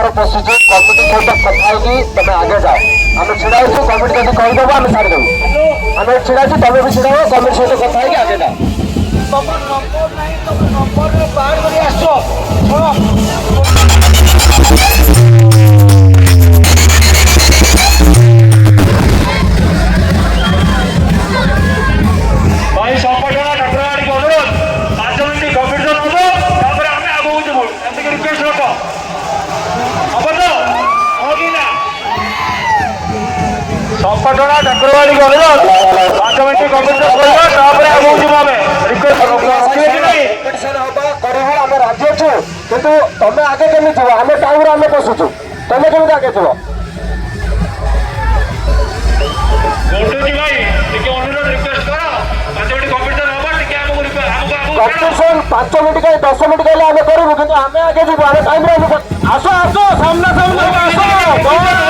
तार पशुचे कमिटी सहित कथा होगी तुम आगे जाओ आम छिड़ा कमिटी जब कहीदेव आम छाड़देव आम छिड़ा तुम भी छिड़ा कमिटी सहित कथा होगी आगे जाओ तुम नंबर नहीं तुम नंबर बाहर कर आसो भाई संपटना ठाकुरवाड़ी को अनुरोध 5 मिनट कम्पिटिशन हम आगे आगे जीवु एमती रिक्वेस्ट रख हम तो होगी ना संपटना ठाकुरवाड़ी को अनुरोध 5 मिनट कम्पिटिशन करवा आगे जीवु आम रिक्वेस्ट आम राजी अच्छु कितु तुम आगे केमी जीव आम टाइम आम पशुचु तुम केमी आगे जीव गोटू भाई टिके अनुरोध रिक्वेस्ट कर 5 मिनट कम्पिटिशन हम टिके कम्पिटिशन 5 मिनट कहीं 10 मिनट कहले आम करूँ कि आम आगे जीव आम टाइम आसो आसो सामना सामना आसो